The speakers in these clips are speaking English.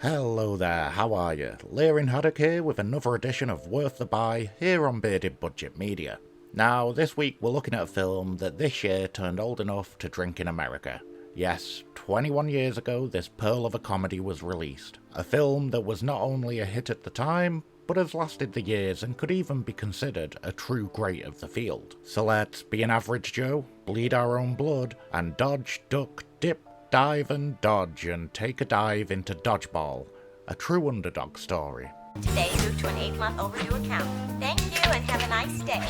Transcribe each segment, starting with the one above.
Hello there, how are you? Learin Haddock here with another edition of Worth the Buy here on Bearded Budget Media. Now, this week we're looking at a film that this year turned old enough to drink in America. Yes, 21 years ago this pearl of a comedy was released. A film that was not only a hit at the time, but has lasted the years and could even be considered a true great of the field. So let's be an average Joe, bleed our own blood, and dodge, duck, dip, dive and dodge and take a dive into Dodgeball, a true underdog story. Today moved to an 8-month overdue account. Thank you and have a nice day.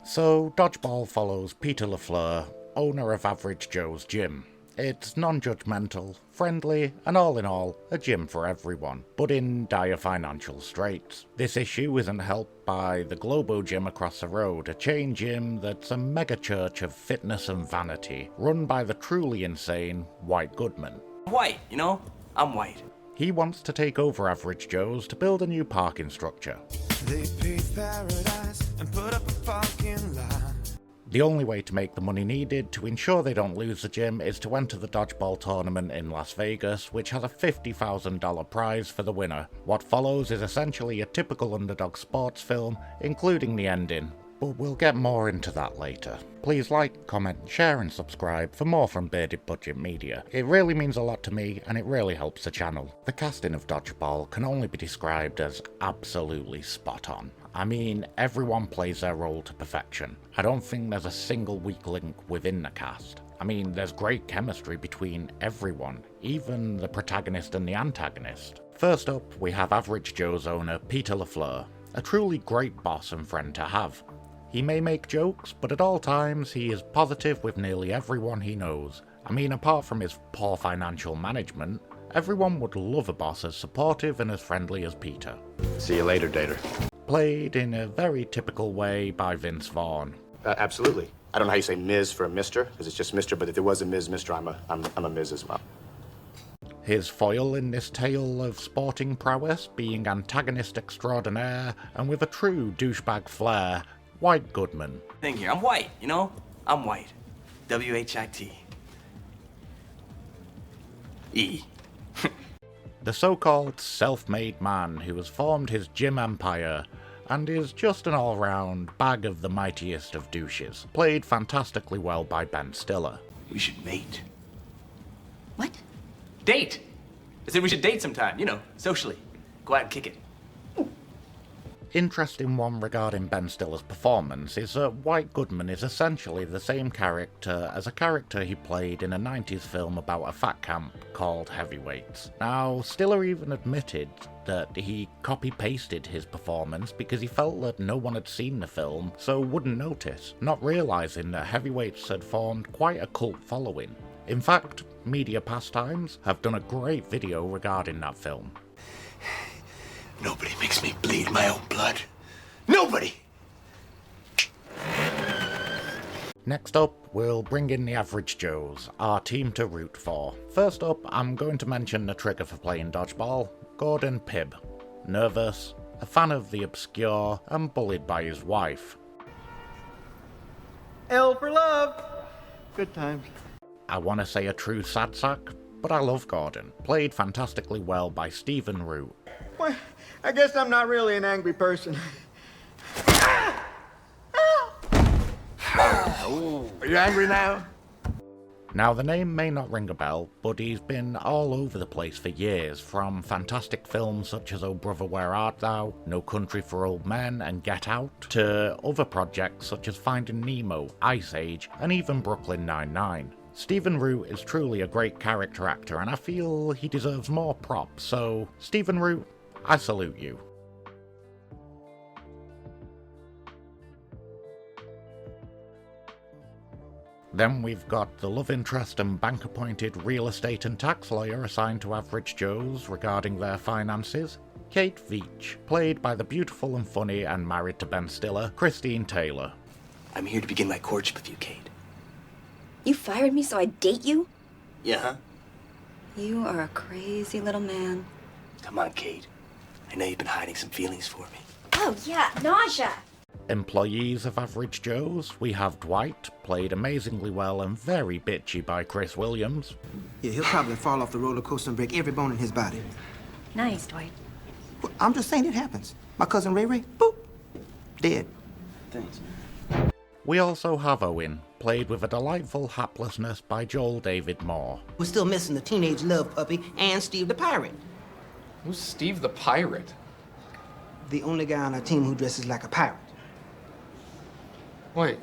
So Dodgeball follows Peter LaFleur, owner of Average Joe's Gym. It's non-judgmental, friendly, and all in all, a gym for everyone, but in dire financial straits. This issue isn't helped by the Globo Gym across the road, a chain gym that's a mega church of fitness and vanity, run by the truly insane White Goodman. White, you know? I'm white. He wants to take over Average Joe's to build a new parking structure. They paved paradise and put up a parking lot. The only way to make the money needed to ensure they don't lose the gym is to enter the Dodgeball tournament in Las Vegas, which has a $50,000 prize for the winner. What follows is essentially a typical underdog sports film, including the ending, but we'll get more into that later. Please like, comment, share and subscribe for more from Bearded Budget Media. It really means a lot to me and it really helps the channel. The casting of Dodgeball can only be described as absolutely spot on. I mean, everyone plays their role to perfection. I don't think there's a single weak link within the cast. I mean, there's great chemistry between everyone, even the protagonist and the antagonist. First up, we have Average Joe's owner, Peter LaFleur, a truly great boss and friend to have. He may make jokes, but at all times he is positive with nearly everyone he knows. I mean, apart from his poor financial management, everyone would love a boss as supportive and as friendly as Peter. See you later, Dater. Played in a very typical way by Vince Vaughn. Absolutely. I don't know how you say Ms. for a Mr., because it's just Mr., but if there was a Ms. Mr., I'm a Ms. as well. His foil in this tale of sporting prowess being antagonist extraordinaire and with a true douchebag flair, White Goodman. Thing here, I'm white, you know? I'm white. W-H-I-T. E. The so-called self-made man who has formed his gym empire and is just an all-round bag of the mightiest of douches, played fantastically well by Ben Stiller. We should mate. What? Date! I said we should date sometime, you know, socially. Go out and kick it. Interesting one regarding Ben Stiller's performance is that White Goodman is essentially the same character as a character he played in a 90s film about a fat camp called Heavyweights. Now, Stiller even admitted that he copy-pasted his performance because he felt that no one had seen the film, so wouldn't notice, not realising that Heavyweights had formed quite a cult following. In fact, Media Pastimes have done a great video regarding that film. Nobody makes me bleed my own blood. Nobody! Next up, we'll bring in the Average Joes, our team to root for. First up, I'm going to mention the trigger for playing Dodgeball, Gordon Pibb. Nervous, a fan of the obscure, and bullied by his wife. L for love. Good times. I want to say a true sad sack, but I love Gordon. Played fantastically well by Stephen Root. Well, I guess I'm not really an angry person. Are you angry now? Now, the name may not ring a bell, but he's been all over the place for years, from fantastic films such as Oh Brother Where Art Thou, No Country for Old Men and Get Out, to other projects such as Finding Nemo, Ice Age, and even Brooklyn Nine-Nine. Stephen Root is truly a great character actor, and I feel he deserves more props, so Stephen Root, I salute you. Then we've got the love interest and bank-appointed real estate and tax lawyer assigned to Average Joes regarding their finances, Kate Veach, played by the beautiful and funny and married to Ben Stiller, Christine Taylor. I'm here to begin my courtship with you, Kate. You fired me so I'd date you? Yeah, huh? You are a crazy little man. Come on, Kate. I know you've been hiding some feelings for me. Oh, yeah, nausea. Employees of Average Joe's, we have Dwight, played amazingly well and very bitchy by Chris Williams. Yeah, he'll probably fall off the roller coaster and break every bone in his body. Nice, Dwight. Well, I'm just saying it happens. My cousin Ray Ray, boop, dead. Thanks. We also have Owen, played with a delightful haplessness by Joel David Moore. We're still missing the teenage love puppy and Steve the pirate. Who's Steve the pirate? The only guy on our team who dresses like a pirate. Wait,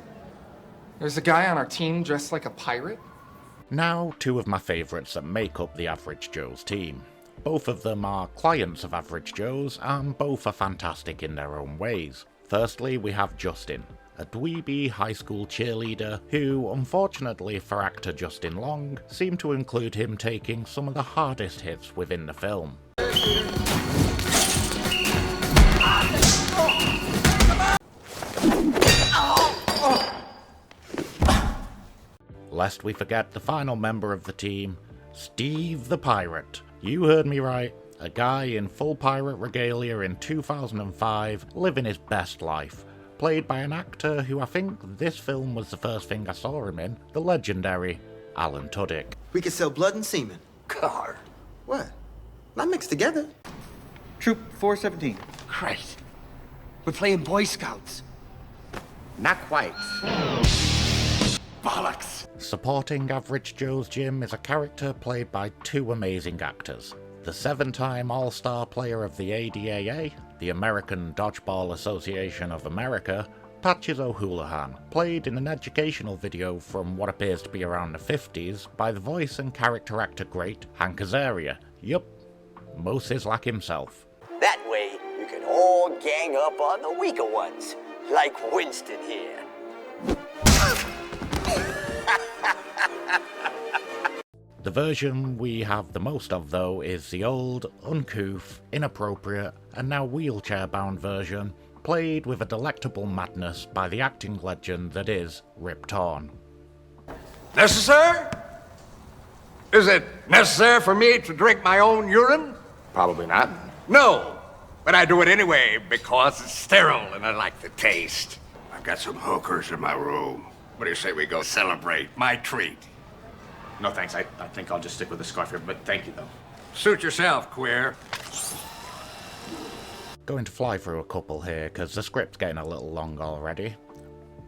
there's a guy on our team dressed like a pirate? Now, two of my favourites that make up the Average Joe's team. Both of them are clients of Average Joe's, and both are fantastic in their own ways. Firstly, we have Justin, a dweeby high school cheerleader who, unfortunately for actor Justin Long, seemed to include him taking some of the hardest hits within the film. Lest we forget the final member of the team, Steve the Pirate. You heard me right. A guy in full pirate regalia in 2005, living his best life. Played by an actor who I think this film was the first thing I saw him in, the legendary Alan Tudyk. We could sell blood and semen. God. What? Not mixed together. Troop 417. Great. We're playing Boy Scouts. Not quite. Bollocks. Supporting Average Joe's Gym is a character played by two amazing actors. The 7-time All-Star player of the ADAA, the American Dodgeball Association of America, Patches O'Houlihan, played in an educational video from what appears to be around the 50s by the voice and character actor great Hank Azaria. Yup, Mo Sizlak himself. That way, you can all gang up on the weaker ones, like Winston here. The version we have the most of, though, is the old, uncouth, inappropriate, and now wheelchair-bound version, played with a delectable madness by the acting legend that is Rip Torn. Necessary? Is it necessary for me to drink my own urine? Probably not. No, but I do it anyway because it's sterile and I like the taste. I've got some hookers in my room. What do you say we go celebrate my treat? No thanks, I think I'll just stick with the scarf here, but thank you though. Suit yourself, queer. Going to fly through a couple here, because the script's getting a little long already.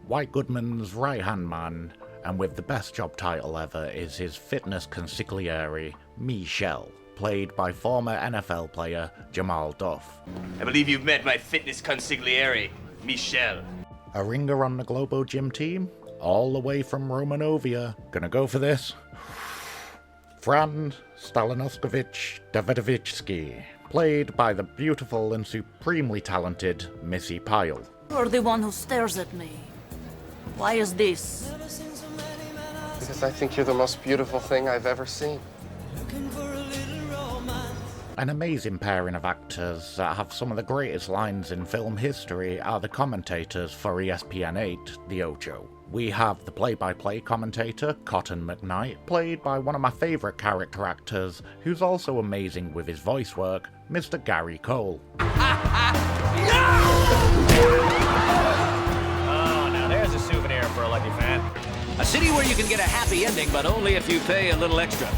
White Goodman's right-hand man, and with the best job title ever, is his fitness consigliere, Michelle, played by former NFL player Jamal Duff. I believe you've met my fitness consigliere, Michelle. A ringer on the Globo Gym team, all the way from Romanovia. Gonna go for this. Fran Stalinoskovich Davidovitsky, played by the beautiful and supremely talented Missy Pyle. You're the one who stares at me. Why is this? Because I think you're the most beautiful thing I've ever seen. An amazing pairing of actors that have some of the greatest lines in film history are the commentators for ESPN8, The Ocho. We have the play-by-play commentator, Cotton McKnight, played by one of my favourite character actors, who's also amazing with his voice work, Mr. Gary Cole. Oh, now there's a souvenir for a lucky fan. A city where you can get a happy ending, but only if you pay a little extra.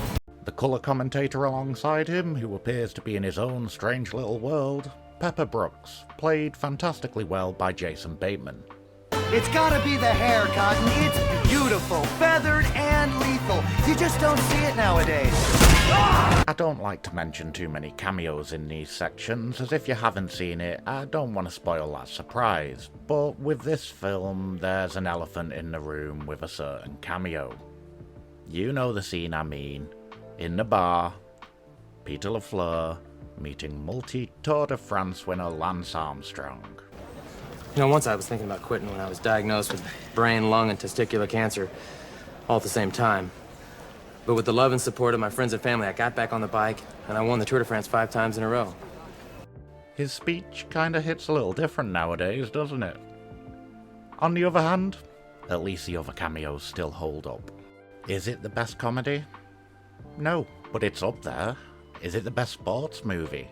The colour commentator alongside him, who appears to be in his own strange little world, Pepper Brooks, played fantastically well by Jason Bateman. It's gotta be the hair, Cotton. It's beautiful, feathered, and lethal. You just don't see it nowadays. I don't like to mention too many cameos in these sections, as if you haven't seen it, I don't want to spoil that surprise. But with this film, there's an elephant in the room with a certain cameo. You know the scene I mean. In the bar, Peter LaFleur meeting multi-Tour de France winner Lance Armstrong. You know, once I was thinking about quitting when I was diagnosed with brain, lung, and testicular cancer, all at the same time. But with the love and support of my friends and family, I got back on the bike, and I won the Tour de France 5 times in a row. His speech kinda hits a little different nowadays, doesn't it? On the other hand, at least the other cameos still hold up. Is it the best comedy? No, but it's up there. Is it the best sports movie?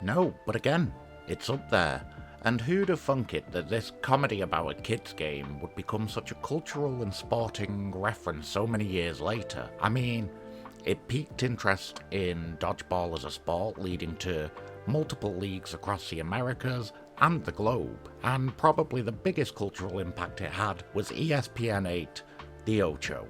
No, but again, it's up there. And who'd have thunk it that this comedy about a kid's game would become such a cultural and sporting reference so many years later? I mean, It piqued interest in dodgeball as a sport, leading to multiple leagues across the Americas and the globe, and probably the biggest cultural impact it had was ESPN8, The Ocho.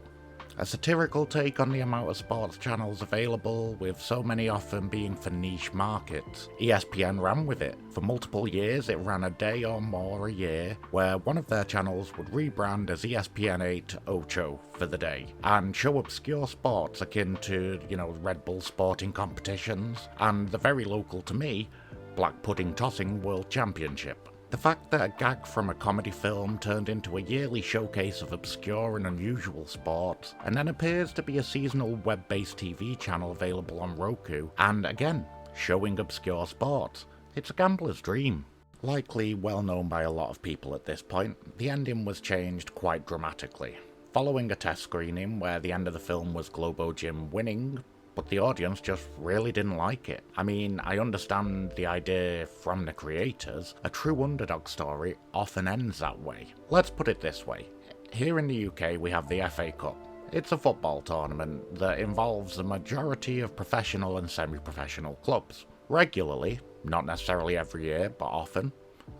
A satirical take on the amount of sports channels available, with so many often being for niche markets. ESPN ran with it. For multiple years, it ran a day or more a year, where one of their channels would rebrand as ESPN8 Ocho for the day, and show obscure sports akin to, Red Bull sporting competitions, and the very local to me, Black Pudding Tossing World Championship. The fact that a gag from a comedy film turned into a yearly showcase of obscure and unusual sports, and then appears to be a seasonal web-based TV channel available on Roku, and again, showing obscure sports. It's a gambler's dream. Likely well known by a lot of people at this point, the ending was changed quite dramatically. Following a test screening where the end of the film was Globo Gym winning, but the audience just really didn't like it. I mean, I understand the idea from the creators. A true underdog story often ends that way. Let's put it this way. Here in the UK we have the FA Cup. It's a football tournament that involves the majority of professional and semi-professional clubs. Regularly, not necessarily every year, but often,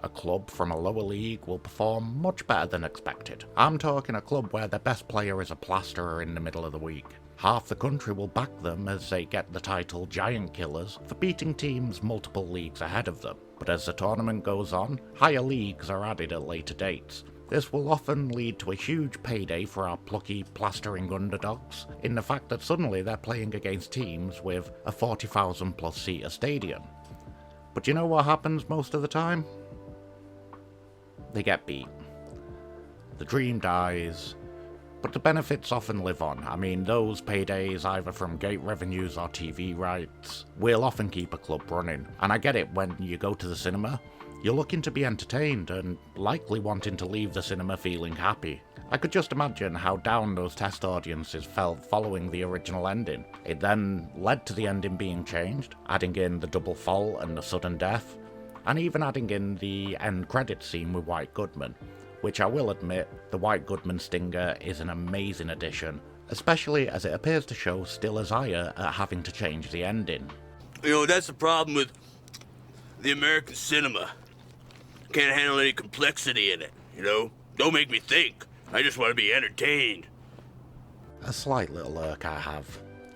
a club from a lower league will perform much better than expected. I'm talking a club where their best player is a plasterer in the middle of the week. Half the country will back them as they get the title Giant Killers for beating teams multiple leagues ahead of them. But as the tournament goes on, higher leagues are added at later dates. This will often lead to a huge payday for our plucky, plastering underdogs, in the fact that suddenly they're playing against teams with a 40,000 plus seater stadium. But you know what happens most of the time? They get beat. The dream dies, but the benefits often live on. I mean, those paydays, either from gate revenues or TV rights, will often keep a club running. And I get it, when you go to the cinema, you're looking to be entertained and likely wanting to leave the cinema feeling happy. I could just imagine how down those test audiences felt following the original ending. It then led to the ending being changed, adding in the double fault and the sudden death, and even adding in the end credits scene with White Goodman, which I will admit, the White Goodman stinger is an amazing addition, especially as it appears to show still as ire at having to change the ending. That's the problem with the American cinema. Can't handle any complexity in it, Don't make me think. I just want to be entertained. A slight little irk I have.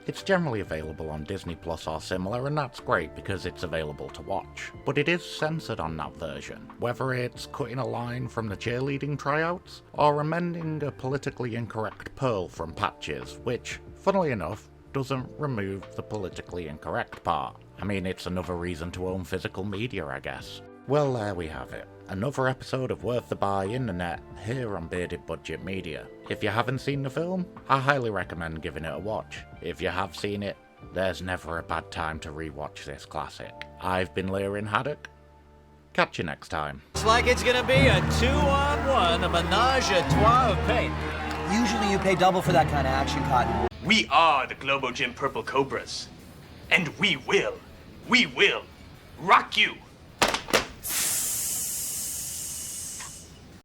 It's generally available on Disney Plus or similar, and that's great because it's available to watch. But it is censored on that version, whether it's cutting a line from the cheerleading tryouts, or amending a politically incorrect pearl from Patches, which, funnily enough, doesn't remove the politically incorrect part. I mean, it's another reason to own physical media, I guess. Well, there we have it. Another episode of Worth the Buy in the net here on Bearded Budget Media. If you haven't seen the film, I highly recommend giving it a watch. If you have seen it, there's never a bad time to rewatch this classic. I've been Lyrin Haddock. Catch you next time. Looks like it's gonna be a 2-on-1, a menage a trois of pain. Usually you pay double for that kind of action, Cotton. We are the Globo Gym Purple Cobras. And we will rock you.